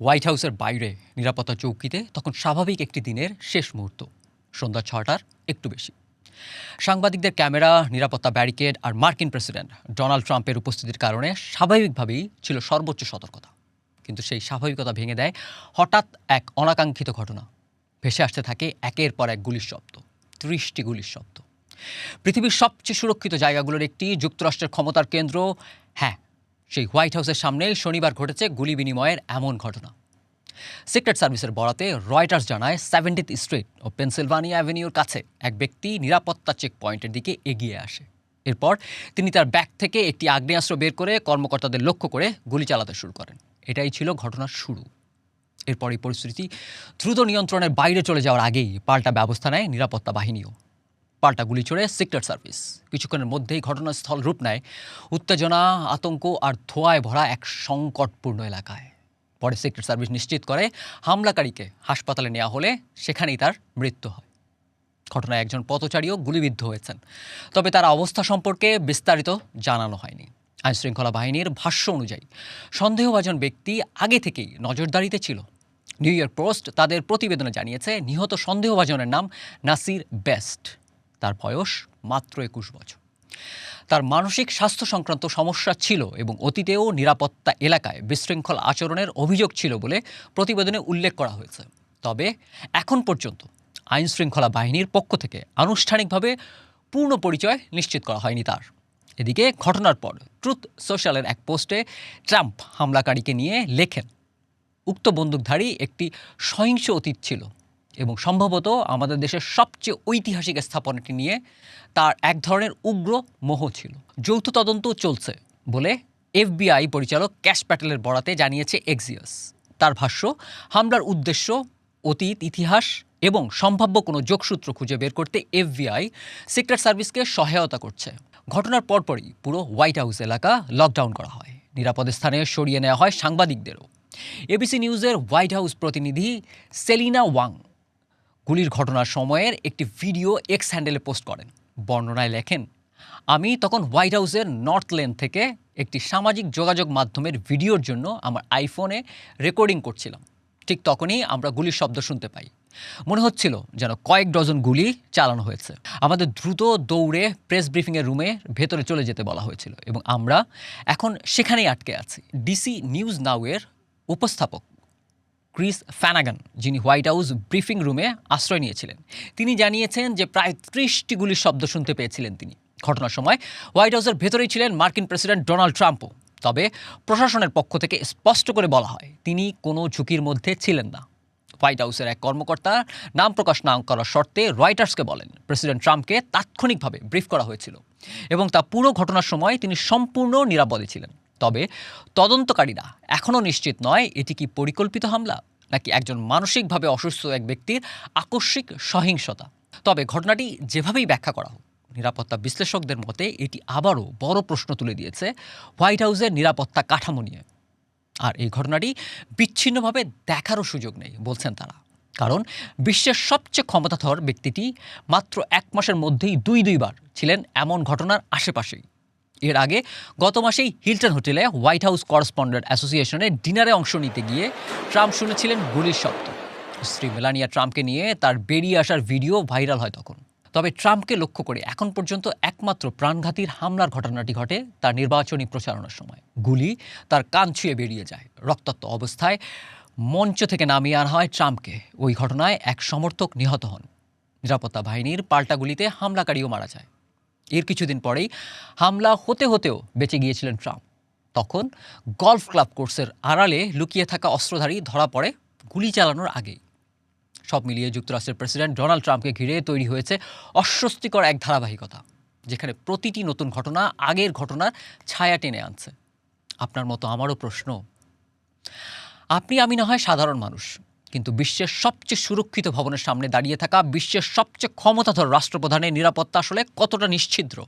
White হাউসের বাইরে নিরাপত্তা চৌকিতে তখন স্বাভাবিক একটি দিনের শেষ মুহূর্ত, সন্ধ্যা ৬টার একটু বেশি। সাংবাদিকদের ক্যামেরা, নিরাপত্তা ব্যারিকেড আর মার্কিন প্রেসিডেন্ট ডোনাল্ড ট্রাম্পের উপস্থিতির কারণে স্বাভাবিকভাবেই ছিল সর্বোচ্চ সতর্কতা। কিন্তু সেই স্বাভাবিকতা ভেঙে দেয় হঠাৎ এক অনাকাঙ্ক্ষিত ঘটনা। ভেসে আসতে থাকে একের পর এক গুলির শব্দ, ৩০টি গুলির শব্দ। পৃথিবীর সবচেয়ে সুরক্ষিত জায়গাগুলোর একটি, যুক্তরাষ্ট্রের ক্ষমতার কেন্দ্র, হ্যাঁ, সেই হোয়াইট হাউসের সামনেই শনিবার ঘটেছে গুলি বিনিময়ের এমন ঘটনা। সিক্রেট সার্ভিসের বরাতে রয়টার্স জানায় 70th স্ট্রিট ও পেনসিলভানিয়া অ্যাভিনিউর কাছে এক ব্যক্তি নিরাপত্তা চেক পয়েন্টের দিকে এগিয়ে আসে। এরপর তিনি তার ব্যাগ থেকে একটি আগ্নেয়াস্ত্র বের করে কর্মকর্তাদের লক্ষ্য করে গুলি চালাতে শুরু করেন। এটাই ছিল ঘটনার শুরু। এরপর এই পরিস্থিতি দ্রুত নিয়ন্ত্রণের বাইরে চলে যাওয়ার আগেই পাল্টা ব্যবস্থা নেয় নিরাপত্তা বাহিনীও। পাল্টা গুলি ছোড়ে সিক্রেট সার্ভিস। কিছুক্ষণের মধ্যেই ঘটনাস্থল রূপ নেয় উত্তেজনা, আতঙ্ক আর ধোঁয়ায় ভরা এক সংকটপূর্ণ এলাকায়। পরে সিক্রেট সার্ভিস নিশ্চিত করে হামলাকারীকে হাসপাতালে নেওয়া হলে সেখানেই তার মৃত্যু হয়। ঘটনায় একজন পথচারীও গুলিবিদ্ধ হয়েছেন, তবে তার অবস্থা সম্পর্কে বিস্তারিত জানানো হয়নি। আইনশৃঙ্খলা বাহিনীর ভাষ্য অনুযায়ী সন্দেহভাজন ব্যক্তি আগে থেকেই নজরদারিতে ছিল। নিউ ইয়র্ক পোস্ট তাদের প্রতিবেদনে জানিয়েছে নিহত সন্দেহভাজনের নাম নাসির বেস্ট। তার বয়স মাত্র 21 বছর। তার মানসিক স্বাস্থ্য সংক্রান্ত সমস্যা ছিল এবং অতীতেও নিরাপত্তা এলাকায় বিশৃঙ্খল আচরণের অভিযোগ ছিল বলে প্রতিবেদনে উল্লেখ করা হয়েছে। তবে এখন পর্যন্ত আইনশৃঙ্খলা বাহিনীর পক্ষ থেকে আনুষ্ঠানিকভাবে পূর্ণ পরিচয় নিশ্চিত করা হয়নি তার। এদিকে ঘটনার পর ট্রুথ সোশ্যালের এক পোস্টে ট্রাম্প হামলাকারীকে নিয়ে লেখেন, উক্ত বন্দুকধারী একটি সহিংস অতীত ছিল এবং সম্ভবত আমাদের দেশের সবচেয়ে ঐতিহাসিক স্থাপনাটি নিয়ে তার এক ধরনের উগ্র মোহ ছিল। যৌথ তদন্ত চলছে বলে FBI পরিচালক ক্যাশ প্যাটেলের বরাতে জানিয়েছে এক্সিয়াস। তার ভাষ্য, হামলার উদ্দেশ্য, অতীত, ইতিহাস এবং সম্ভাব্য কোনো যোগসূত্র খুঁজে বের করতে FBI সিক্রেট সার্ভিসকে সহায়তা করছে। ঘটনার পরপরই পুরো হোয়াইট হাউস এলাকা লকডাউন করা হয়। নিরাপদ স্থানে সরিয়ে নেওয়া হয় সাংবাদিকদেরও। ABC নিউজের হোয়াইট হাউস প্রতিনিধি সেলিনা ওয়াং গুলির ঘটনার সময়ের একটি ভিডিও এক্স হ্যান্ডেলে পোস্ট করেন। বর্ণনায় লেখেন, আমি তখন হোয়াইট হাউসের নর্থ লেন থেকে একটি সামাজিক যোগাযোগ মাধ্যমের ভিডিওর জন্য আমার আইফোনে রেকর্ডিং করছিলাম। ঠিক তখনই আমরা গুলির শব্দ শুনতে পাই। মনে হচ্ছিল যেন কয়েক ডজন গুলি চালানো হয়েছে। আমাদের দ্রুত দৌড়ে প্রেস ব্রিফিংয়ের রুমে ভেতরে চলে যেতে বলা হয়েছিল এবং আমরা এখন সেখানেই আটকে আছি। ডিসি নিউজ নাউয়ের উপস্থাপক ক্রিস ফ্যানাগান, যিনি হোয়াইট হাউস ব্রিফিং রুমে আশ্রয় নিয়েছিলেন, তিনি জানিয়েছেন যে প্রায় 30টি গুলির শব্দ শুনতে পেয়েছিলেন তিনি। ঘটনার সময় হোয়াইট হাউসের ভেতরেই ছিলেন মার্কিন প্রেসিডেন্ট ডোনাল্ড ট্রাম্পও। তবে প্রশাসনের পক্ষ থেকে স্পষ্ট করে বলা হয় তিনি কোনো ঝুঁকির মধ্যে ছিলেন না। হোয়াইট হাউসের এক কর্মকর্তা নাম প্রকাশ না করার শর্তে রয়টার্সকে বলেন, প্রেসিডেন্ট ট্রাম্পকে তাৎক্ষণিকভাবে ব্রিফ করা হয়েছিল এবং তা পুরো ঘটনার সময় তিনি সম্পূর্ণ নিরাপদে ছিলেন। তবে তদন্তকারীরা এখনও নিশ্চিত নয় এটি কি পরিকল্পিত হামলা নাকি একজন মানসিকভাবে অসুস্থ এক ব্যক্তির আকস্মিক সহিংসতা। তবে ঘটনাটি যেভাবেই ব্যাখ্যা করা হোক, নিরাপত্তা বিশ্লেষকদের মতে এটি আবারও বড় প্রশ্ন তুলে দিয়েছে হোয়াইট হাউসের নিরাপত্তা কাঠামো নিয়ে। আর এই ঘটনাটি বিচ্ছিন্নভাবে দেখারও সুযোগ নেই বলছেন তারা, কারণ বিশ্বের সবচেয়ে ক্ষমতাধর ব্যক্তিটি মাত্র 1 মাসের মধ্যেই দুইবার ছিলেন এমন ঘটনার আশেপাশেই। এর আগে গত মাসেই হিলটন হোটেলে হোয়াইট হাউস করেসপন্ডেন্ট অ্যাসোসিয়েশনের ডিনারে অংশ নিতে গিয়ে ট্রাম্প শুনেছিলেন গুলির শব্দ। স্ত্রী মেলানিয়া ট্রাম্পকে নিয়ে তার বেরিয়ে আসার ভিডিও ভাইরাল হয় তখন। তবে ট্রাম্পকে লক্ষ্য করে এখন পর্যন্ত একমাত্র প্রাণঘাতীর হামলার ঘটনাটি ঘটে তার নির্বাচনী প্রচারণার সময়। গুলি তার কান ছুঁয়ে বেরিয়ে যায়। রক্তাক্ত অবস্থায় মঞ্চ থেকে নামিয়ে আনা হয় ট্রাম্পকে। ওই ঘটনায় এক সমর্থক নিহত হন। নিরাপত্তা বাহিনীর পাল্টা গুলিতে হামলাকারীও মারা যায়। এর কিছুদিন পরেই হামলা হতেও বেঁচে গিয়েছিলেন ট্রাম্প। তখন গলফ ক্লাব কোর্সের আড়ালে লুকিয়ে থাকা অস্ত্রধারী ধরা পড়ে গুলি চালানোর আগেই। সব মিলিয়ে যুক্তরাষ্ট্রের প্রেসিডেন্ট ডোনাল্ড ট্রাম্পকে ঘিরে তৈরি হয়েছে অস্বস্তিকর এক ধারাবাহিকতা, যেখানে প্রতিটি নতুন ঘটনা আগের ঘটনার ছায়া টেনে আনছে। আপনার মতো আমারও প্রশ্ন, আমি না হয় সাধারণ মানুষ, কিন্তু বিশ্বের সবচেয়ে সুরক্ষিত ভবনের সামনে দাঁড়িয়ে থাকা বিশ্বের সবচেয়ে ক্ষমতাধর রাষ্ট্রপ্রধানের নিরাপত্তা আসলে কতটা নিশ্ছিদ্র?